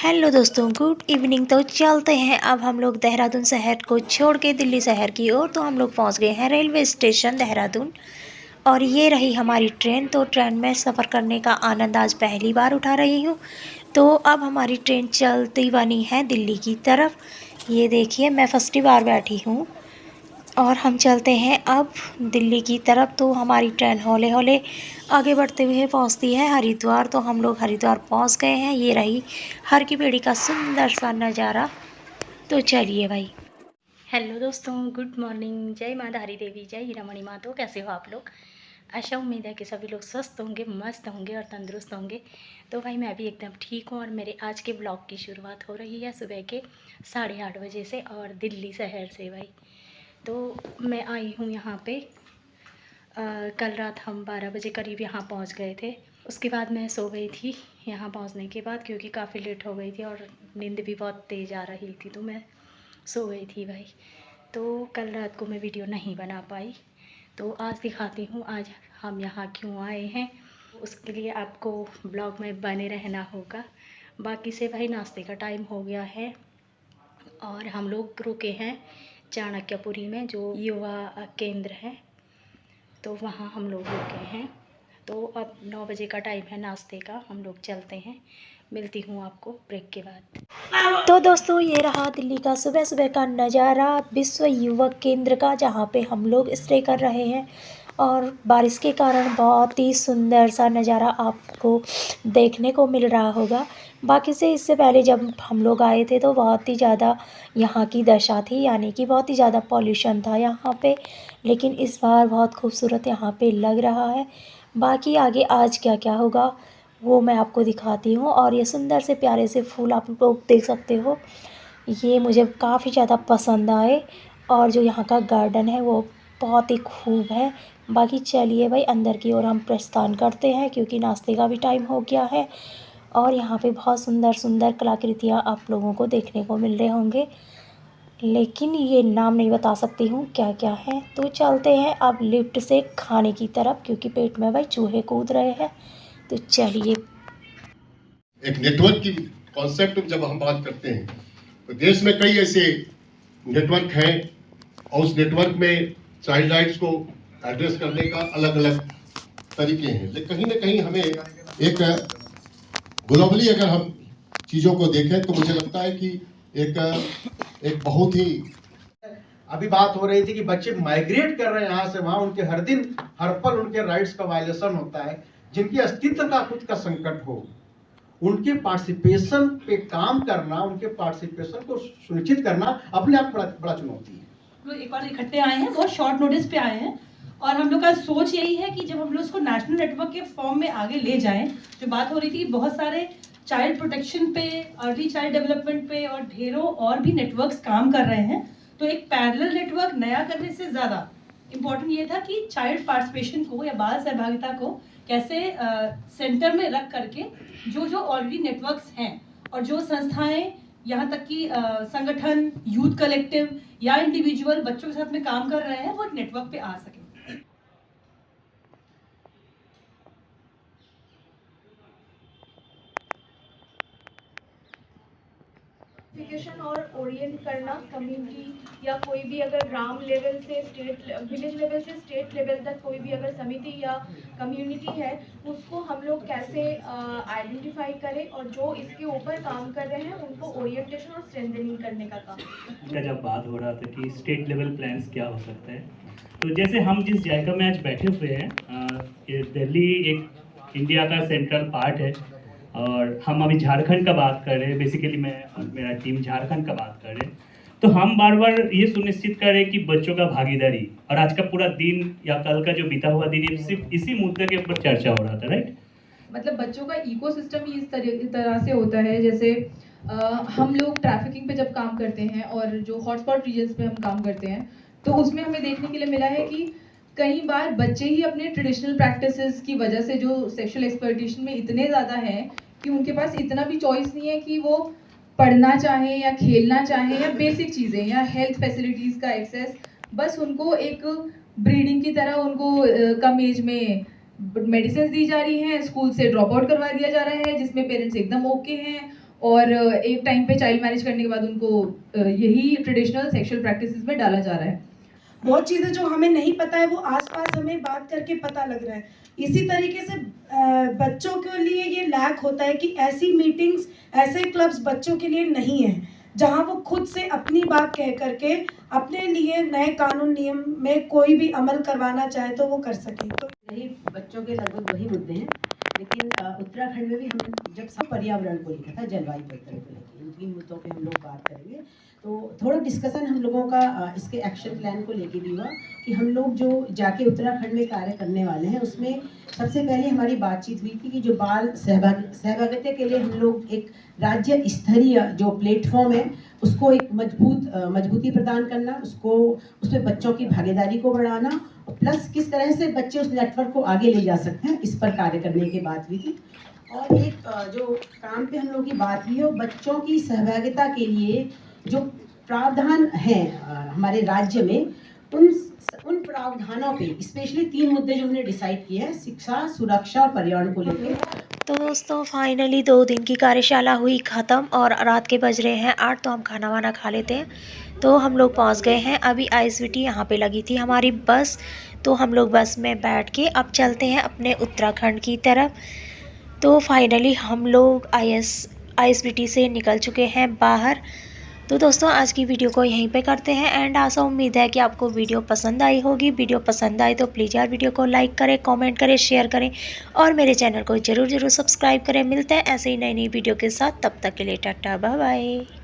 Hello दोस्तों, good evening. तो चलते हैं अब हम लोग देहरादून शहर को छोड़ के दिल्ली शहर की ओर। तो हम लोग पहुंच गए हैं रेलवे स्टेशन देहरादून और ये रही हमारी ट्रेन। तो ट्रेन में सफ़र करने का आनंद आज पहली बार उठा रही हूँ। तो अब हमारी ट्रेन चलती बनी है दिल्ली की तरफ। ये देखिए, मैं फर्स्ट बार बैठी हूँ और हम चलते हैं अब दिल्ली की तरफ। तो हमारी ट्रेन हौले हौले आगे बढ़ते हुए पहुंचती है हरिद्वार। तो हम लोग हरिद्वार पहुंच गए हैं। ये रही हर की पेड़ी का सुंदर सा नज़ारा। तो चलिए भाई। हेलो दोस्तों, गुड मॉर्निंग। जय माँ धारी देवी, जय हीरामणि माँ। तो कैसे हो आप लोग? आशा उम्मीद है कि सभी लोग स्वस्थ होंगे, मस्त होंगे और तंदुरुस्त होंगे। तो भाई मैं भी एकदम ठीक हूँ और मेरे आज के ब्लॉग की शुरुआत हो रही है सुबह के 8:30 बजे से और दिल्ली शहर से भाई। तो मैं आई हूँ यहाँ पे। कल रात हम 12 बजे करीब यहाँ पहुँच गए थे। उसके बाद मैं सो गई थी यहाँ पहुँचने के बाद, क्योंकि काफ़ी लेट हो गई थी और नींद भी बहुत तेज़ आ रही थी, तो मैं सो गई थी भाई। तो कल रात को मैं वीडियो नहीं बना पाई। तो आज दिखाती हूँ आज हम यहाँ क्यों आए हैं। उसके लिए आपको ब्लॉग में बने रहना होगा। बाकी से भाई नाश्ते का टाइम हो गया है और हम लोग रुके हैं चाणक्यपुरी में, जो युवा केंद्र है। तो वहाँ हम लोग रुके हैं। तो अब 9 बजे का टाइम है नाश्ते का, हम लोग चलते हैं। मिलती हूँ आपको ब्रेक के बाद। तो दोस्तों, ये रहा दिल्ली का सुबह सुबह का नज़ारा विश्व युवक केंद्र का, जहाँ पे हम लोग स्टे कर रहे हैं। और बारिश के कारण बहुत ही सुंदर सा नज़ारा आपको देखने को मिल रहा होगा। बाकी से इससे पहले जब हम लोग आए थे तो बहुत ही ज़्यादा यहाँ की दशा थी, यानी कि बहुत ही ज़्यादा पॉल्यूशन था यहाँ पे। लेकिन इस बार बहुत खूबसूरत यहाँ पे लग रहा है। बाकी आगे आज क्या क्या होगा वो मैं आपको दिखाती हूँ। और ये सुंदर से प्यारे से फूल आप लोग देख सकते हो, ये मुझे काफ़ी ज़्यादा पसंद आए। और जो यहाँ का गार्डन है वो बहुत ही खूब है। बाकी चलिए भाई अंदर की ओर हम प्रस्थान करते हैं, क्योंकि नाश्ते का भी टाइम हो गया है। और यहाँ पे बहुत सुंदर सुंदर कलाकृतियाँ आप लोगों को देखने को मिल रहे होंगे, लेकिन ये नाम नहीं बता सकती हूँ क्या क्या है। तो चलते हैं अब लिफ्ट से खाने की तरफ, क्योंकि पेट में भाई चूहे कूद रहे हैं। तो चलिए। एक नेटवर्क की कॉन्सेप्ट जब हम बात करते हैं तो देश में कई ऐसे नेटवर्क हैं और उस नेटवर्क में चाइल्ड राइट्स को एड्रेस करने का अलग अलग तरीके हैं। लेकिन कहीं ना कहीं हमें एक ग्लोबली अगर हम चीज़ों को देखें तो मुझे लगता है कि एक बहुत ही अभी बात हो रही थी कि बच्चे माइग्रेट कर रहे हैं यहाँ से वहाँ, उनके हर दिन हर पल उनके राइट्स का वायलेशन होता है। जिनकी अस्तित्व का खुद का संकट हो, उनके पार्टिसिपेशन पे काम करना, उनके पार्टिसिपेशन को सुनिश्चित करना अपने आप बड़ा चुनौती है। एक बार इकट्ठे आए हैं, बहुत शॉर्ट नोटिस पे आए हैं और हम लोग का सोच यही है कि जब हम लोग इसको नेशनल नेटवर्क के फॉर्म में आगे ले जाएं। जो बात हो रही थी बहुत सारे चाइल्ड प्रोटेक्शन पे, अर्ली चाइल्ड डेवलपमेंट पे और ढेरों और भी नेटवर्क्स काम कर रहे हैं। तो एक पैरेलल नेटवर्क नया करने से ज़्यादा इम्पोर्टेंट ये था कि चाइल्ड पार्टिसिपेशन को या बाल सहभागिता को कैसे सेंटर में रख करके जो जो ऑलरेडी नेटवर्क्स हैं और जो संस्थाएं, यहाँ तक कि संगठन, यूथ कलेक्टिव या इंडिविजुअल बच्चों के साथ में काम कर रहे हैं, वो एक नेटवर्क पे आ सके। और ओरिएंट करना कम्युनिटी या कोई भी अगर ग्राम लेवल से स्टेट, विलेज लेवल से स्टेट लेवल तक कोई भी अगर समिति या कम्युनिटी है, उसको हम लोग कैसे आइडेंटिफाई करें और जो इसके ऊपर काम कर रहे हैं उनको ओरिएंटेशन और स्ट्रेंथनिंग करने का काम। जब बात हो रहा था कि स्टेट लेवल प्लान्स क्या हो सकता है, तो जैसे हम जिस जायका में आज बैठे हुए हैं, ये दिल्ली एक इंडिया का सेंट्रल पार्ट है और हम अभी झारखंड का बात कर रहे हैं। बेसिकली मैं और मेरा टीम झारखंड का बात कर रहे हैं। तो हम बार बार ये सुनिश्चित कर रहे हैं कि बच्चों का भागीदारी, और आज का पूरा दिन या कल का जो बीता हुआ दिन है सिर्फ इसी मुद्दे के ऊपर चर्चा हो रहा था, राइट। मतलब बच्चों का इकोसिस्टम ही इस तरह से होता है। जैसे हम लोग ट्रैफिकिंग पे जब काम करते हैं और जो हॉटस्पॉट रीजन्स पे हम काम करते हैं, तो उसमें हमें देखने के लिए मिला है कि कई बार बच्चे ही अपने ट्रेडिशनल प्रैक्टिसेस की वजह से जो सेक्सुअल एक्सप्लॉयटेशन में इतने ज़्यादा हैं कि उनके पास इतना भी चॉइस नहीं है कि वो पढ़ना चाहें या खेलना चाहें या बेसिक चीज़ें या हेल्थ फैसिलिटीज़ का एक्सेस। बस उनको एक ब्रीडिंग की तरह उनको कम एज में मेडिसिन दी जा रही हैं, स्कूल से ड्रॉप आउट करवा दिया जा रहा है, जिसमें पेरेंट्स एकदम ओके हैं और एक टाइम पे चाइल्ड मैरिज करने के बाद उनको यही ट्रेडिशनल सेक्सुअल प्रैक्टिसेस में डाला जा रहा है। बहुत चीज़ें जो हमें नहीं पता है वो आसपास हमें बात करके पता लग रहा है। इसी तरीके से बच्चों के लिए ये लैक होता है कि ऐसी मीटिंग्स, ऐसे क्लब्स बच्चों के लिए नहीं है जहां वो खुद से अपनी बात कह करके अपने लिए नए कानून नियम में कोई भी अमल करवाना चाहे तो वो कर सके। तो यही बच्चों के लगभग वही मुद्दे हैं, लेकिन उत्तराखंड में भी हम जब सब पर्यावरण को लेकर था, जलवायु परिवर्तन को लेकर, इन 3 मुद्दों पे हम लोग बात करेंगे। तो थोड़ा डिस्कशन हम लोगों का इसके एक्शन प्लान को लेके भी हुआ कि हम लोग जो जाके उत्तराखंड में कार्य करने वाले हैं उसमें सबसे पहले हमारी बातचीत हुई थी कि जो बाल सहभागिता के लिए हम लोग एक राज्य स्तरीय जो प्लेटफॉर्म है उसको एक मजबूती प्रदान करना, उसको उसमें बच्चों की भागीदारी को बढ़ाना और प्लस किस तरह से बच्चे उस नेटवर्क को आगे ले जा सकते हैं, इस पर कार्य करने की बात हुई थी। और एक जो काम पे हम लोग की बात हुई है वो बच्चों की सहभागिता के लिए जो प्रावधान हैं हमारे राज्य में, उन प्रावधानों पे स्पेशली 3 मुद्दे जो हमने डिसाइड किए हैं, शिक्षा, सुरक्षा और पर्यावरण को लेकर। तो दोस्तों फाइनली 2 दिन की कार्यशाला हुई ख़त्म और रात के बज रहे हैं 8, तो हम खाना वाना खा लेते हैं। तो हम लोग पहुंच गए हैं। अभी ISBT यहाँ पे लगी थी हमारी बस, तो हम लोग बस में बैठ के अब चलते हैं अपने उत्तराखंड की तरफ। तो फाइनली हम लोग ISBT से निकल चुके हैं बाहर। तो दोस्तों आज की वीडियो को यहीं पे करते हैं एंड आशा उम्मीद है कि आपको वीडियो पसंद आई होगी। वीडियो पसंद आई तो प्लीज़ यार वीडियो को लाइक करें, कमेंट करें, शेयर करें और मेरे चैनल को ज़रूर सब्सक्राइब करें। मिलते हैं ऐसे ही नई वीडियो के साथ, तब तक के लिए टाटा बाय बाय।